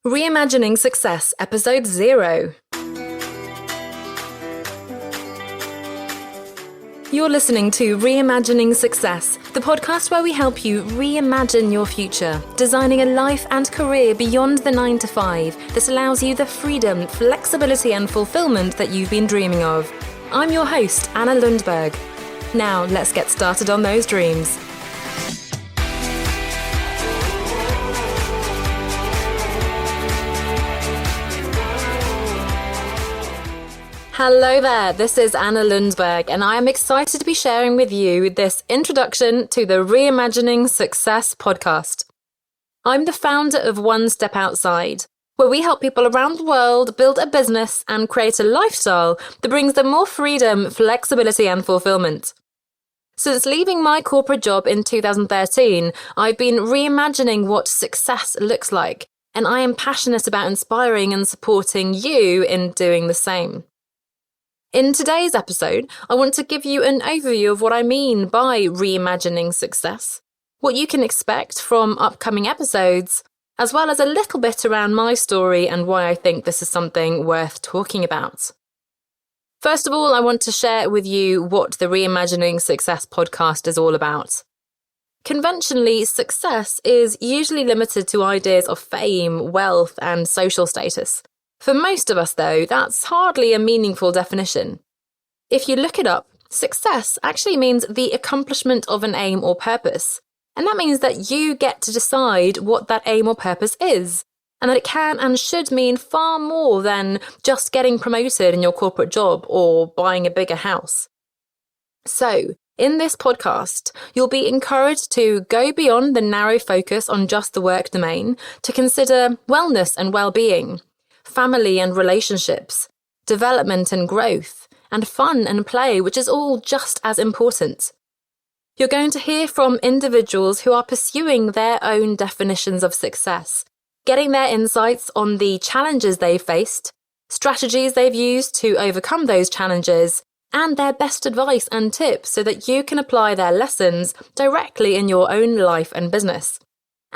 Reimagining Success, Episode 0. You're listening to Reimagining Success, the podcast where we help you reimagine your future, designing a life and career beyond the 9 to 5 that allows you the freedom, flexibility and fulfillment that you've been dreaming of. I'm your host, Anna Lundberg. Now, let's get started on those dreams. Hello there, this is Anna Lundberg, and I am excited to be sharing with you this introduction to the Reimagining Success podcast. I'm the founder of One Step Outside, where we help people around the world build a business and create a lifestyle that brings them more freedom, flexibility, and fulfillment. Since leaving my corporate job in 2013, I've been reimagining what success looks like, and I am passionate about inspiring and supporting you in doing the same. In today's episode, I want to give you an overview of what I mean by reimagining success, what you can expect from upcoming episodes, as well as a little bit around my story and why I think this is something worth talking about. First of all, I want to share with you what the Reimagining Success podcast is all about. Conventionally, success is usually limited to ideas of fame, wealth, and social status. For most of us, though, that's hardly a meaningful definition. If you look it up, success actually means the accomplishment of an aim or purpose. And that means that you get to decide what that aim or purpose is, and that it can and should mean far more than just getting promoted in your corporate job or buying a bigger house. So, in this podcast, you'll be encouraged to go beyond the narrow focus on just the work domain to consider wellness and well-being, family and relationships, development and growth, and fun and play, which is all just as important. You're going to hear from individuals who are pursuing their own definitions of success, getting their insights on the challenges they've faced, strategies they've used to overcome those challenges, and their best advice and tips so that you can apply their lessons directly in your own life and business.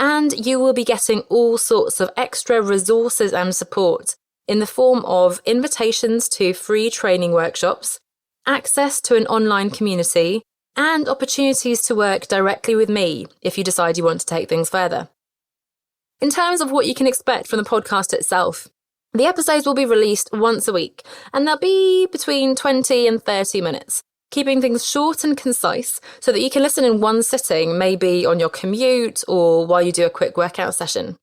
And you will be getting all sorts of extra resources and support in the form of invitations to free training workshops, access to an online community, and opportunities to work directly with me if you decide you want to take things further. In terms of what you can expect from the podcast itself, the episodes will be released once a week, and they'll be between 20 and 30 minutes. Keeping things short and concise so that you can listen in one sitting, maybe on your commute or while you do a quick workout session.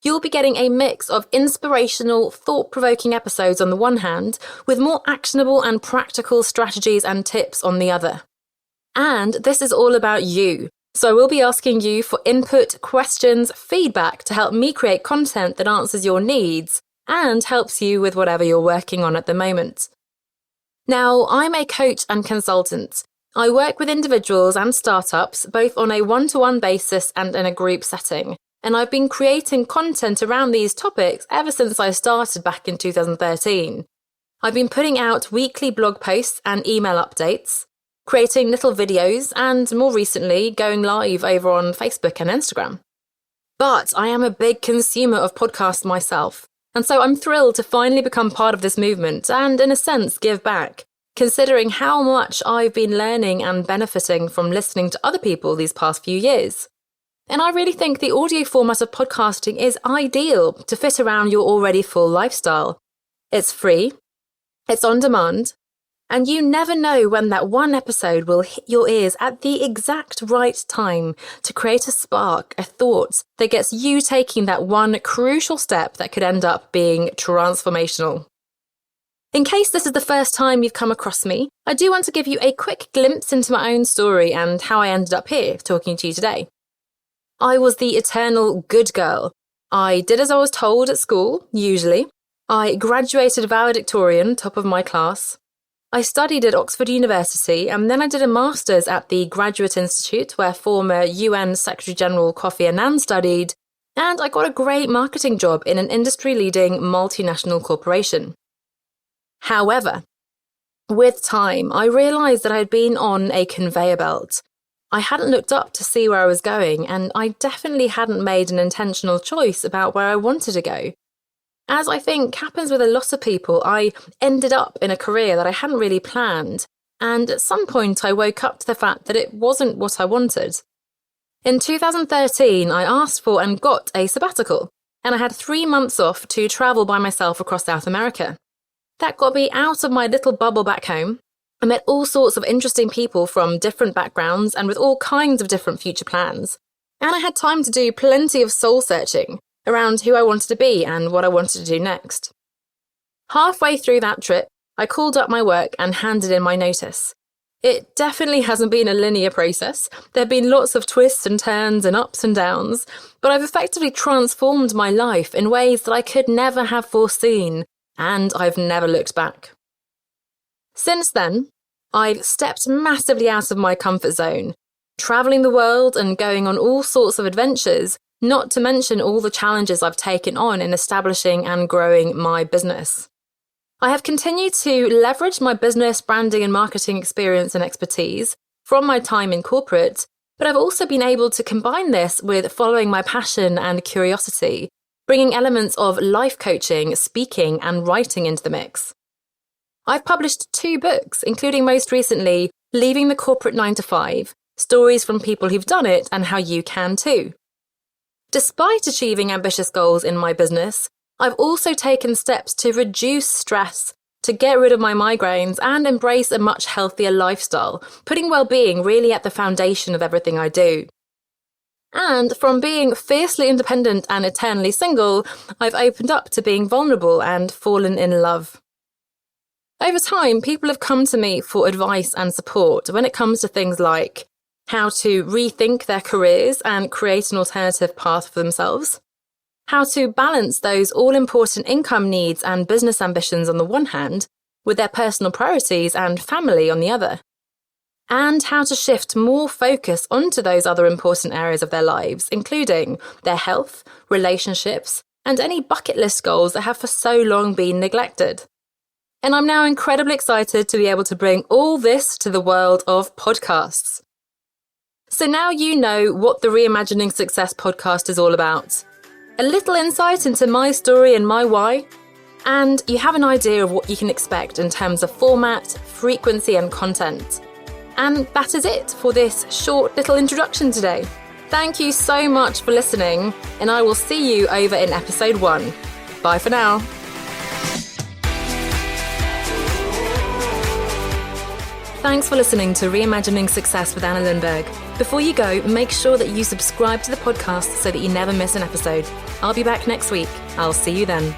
You'll be getting a mix of inspirational, thought-provoking episodes on the one hand, with more actionable and practical strategies and tips on the other. And this is all about you. So I will be asking you for input, questions, feedback to help me create content that answers your needs and helps you with whatever you're working on at the moment. Now, I'm a coach and consultant. I work with individuals and startups, both on a one-to-one basis and in a group setting. And I've been creating content around these topics ever since I started back in 2013. I've been putting out weekly blog posts and email updates, creating little videos, and more recently, going live over on Facebook and Instagram. But I am a big consumer of podcasts myself. And so I'm thrilled to finally become part of this movement and, in a sense, give back, considering how much I've been learning and benefiting from listening to other people these past few years. And I really think the audio format of podcasting is ideal to fit around your already full lifestyle. It's free, it's on demand, and you never know when that one episode will hit your ears at the exact right time to create a spark, a thought that gets you taking that one crucial step that could end up being transformational. In case this is the first time you've come across me, I do want to give you a quick glimpse into my own story and how I ended up here talking to you today. I was the eternal good girl. I did as I was told at school, usually. I graduated valedictorian, top of my class. I studied at Oxford University and then I did a master's at the Graduate Institute where former UN Secretary-General Kofi Annan studied, and I got a great marketing job in an industry-leading multinational corporation. However, with time, I realised that I had been on a conveyor belt. I hadn't looked up to see where I was going, and I definitely hadn't made an intentional choice about where I wanted to go. As I think happens with a lot of people, I ended up in a career that I hadn't really planned, and at some point I woke up to the fact that it wasn't what I wanted. In 2013, I asked for and got a sabbatical, and I had 3 months off to travel by myself across South America. That got me out of my little bubble back home. I met all sorts of interesting people from different backgrounds and with all kinds of different future plans. And I had time to do plenty of soul searching around who I wanted to be and what I wanted to do next. Halfway through that trip, I called up my work and handed in my notice. It definitely hasn't been a linear process. There have been lots of twists and turns and ups and downs, but I've effectively transformed my life in ways that I could never have foreseen, and I've never looked back. Since then, I've stepped massively out of my comfort zone, travelling the world and going on all sorts of adventures, not to mention all the challenges I've taken on in establishing and growing my business. I have continued to leverage my business, branding and marketing experience and expertise from my time in corporate, but I've also been able to combine this with following my passion and curiosity, bringing elements of life coaching, speaking and writing into the mix. I've published 2 books, including most recently, Leaving the Corporate 9-to-5, Stories from People Who've Done It and How You Can Too. Despite achieving ambitious goals in my business, I've also taken steps to reduce stress, to get rid of my migraines and embrace a much healthier lifestyle, putting well-being really at the foundation of everything I do. And from being fiercely independent and eternally single, I've opened up to being vulnerable and fallen in love. Over time, people have come to me for advice and support when it comes to things like how to rethink their careers and create an alternative path for themselves, how to balance those all-important income needs and business ambitions on the one hand with their personal priorities and family on the other, and how to shift more focus onto those other important areas of their lives, including their health, relationships, and any bucket list goals that have for so long been neglected. And I'm now incredibly excited to be able to bring all this to the world of podcasts. So now you know what the Reimagining Success podcast is all about. A little insight into my story and my why, and you have an idea of what you can expect in terms of format, frequency and content. And that is it for this short little introduction today. Thank you so much for listening, and I will see you over in episode 1. Bye for now. Thanks for listening to Reimagining Success with Anna Lundberg. Before you go, make sure that you subscribe to the podcast so that you never miss an episode. I'll be back next week. I'll see you then.